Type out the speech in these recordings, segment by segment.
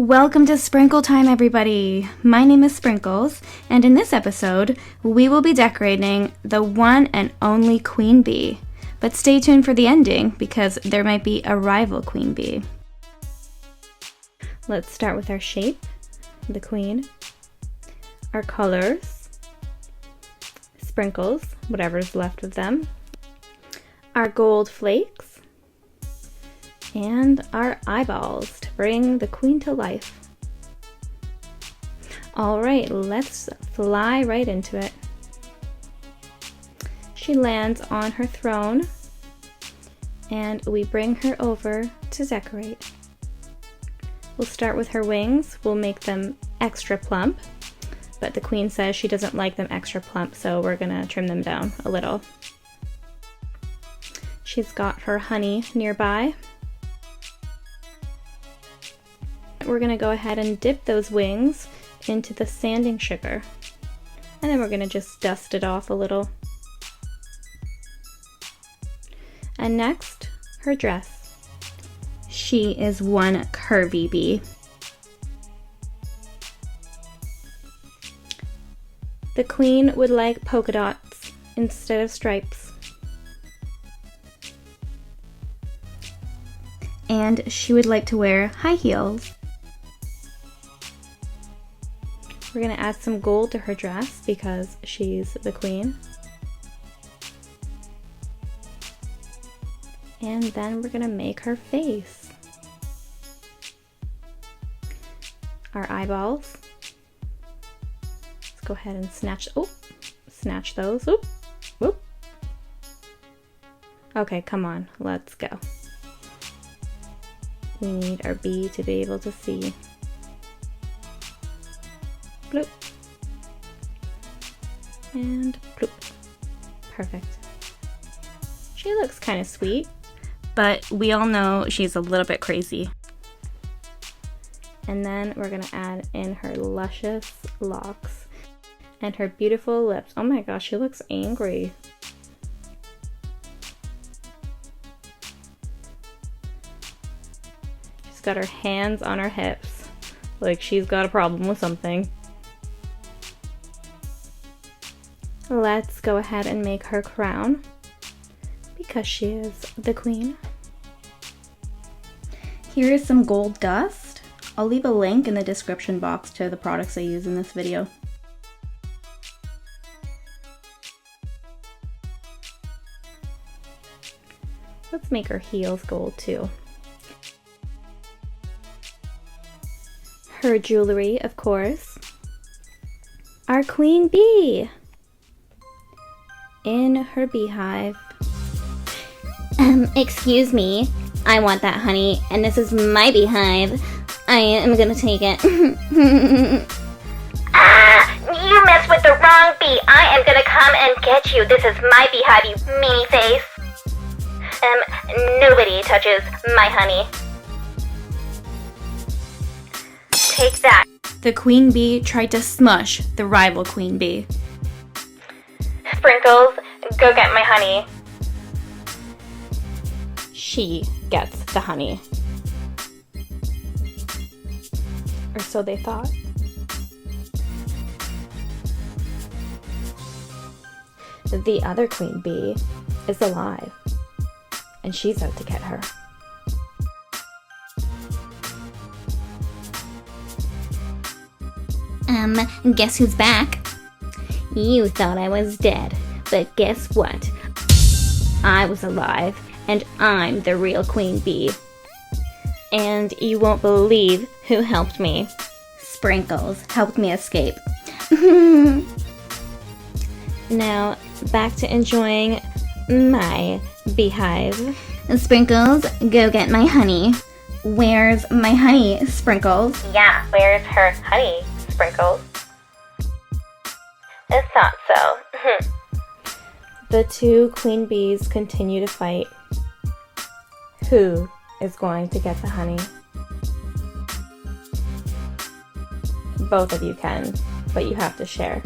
Welcome to SprinkleTime, everybody! My name is Sprinkles, and in this episode, we will be decorating the one and only queen bee. But stay tuned for the ending, because there might be a rival queen bee. Let's start with our shape, the queen, our colors, sprinkles, whatever's left of them, our gold flakes, and our eyeballs to bring the queen to life. Alright, let's fly right into it. She lands on her throne, and we bring her over to decorate. We'll start with her wings. We'll make them extra plump, but the queen says she doesn't like them extra plump, so we're gonna trim them down a little. She's got her honey nearby. We're going to go ahead and dip those wings into the sanding sugar, and then we're going to just dust it off a little. And next, her dress. She is one curvy bee. The queen would like polka dots instead of stripes. And she would like to wear high heels. We're going to add some gold to her dress because she's the queen. And then we're going to make her face. Our eyeballs. Let's go ahead and snatch those. Oop, whoop. Okay, come on, let's go. We need our bee to be able to see. Bloop. And bloop. Perfect. She looks kind of sweet, but we all know she's a little bit crazy. And then we're gonna add in her luscious locks and her beautiful lips. Oh my gosh, she looks angry. She's got her hands on her hips, like she's got a problem with something. Let's go ahead and make her crown because she is the queen. Here is some gold dust. I'll leave a link in the description box to the products I use in this video. Let's make her heels gold too. Her jewelry, of course. Our queen bee in her beehive. Excuse me. I want that honey, and this is my beehive. I am gonna take it. You messed with the wrong bee. I am gonna come and get you. This is my beehive, you meanie face. Nobody touches my honey. Take that. The queen bee tried to smush the rival queen bee. Sprinkles, go get my honey. She gets the honey. Or so they thought. The other queen bee is alive, and she's out to get her. Guess who's back? You thought I was dead, but guess what? I was alive, and I'm the real queen bee. And you won't believe who helped me. Sprinkles helped me escape. Now, back to enjoying my beehive. Sprinkles, go get my honey. Where's my honey, Sprinkles? Yeah, where's her honey, Sprinkles? I thought so. The two queen bees continue to fight. Who is going to get the honey? Both of you can, but you have to share.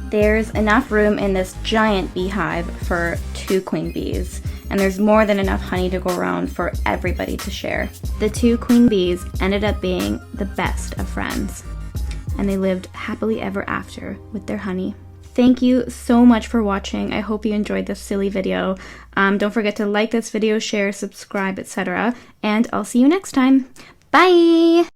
There's enough room in this giant beehive for two queen bees, and there's more than enough honey to go around for everybody to share. The two queen bees ended up being the best of friends, and they lived happily ever after with their honey. Thank you so much for watching. I hope you enjoyed this silly video. Don't forget to like this video, share, subscribe, etc. And I'll see you next time. Bye!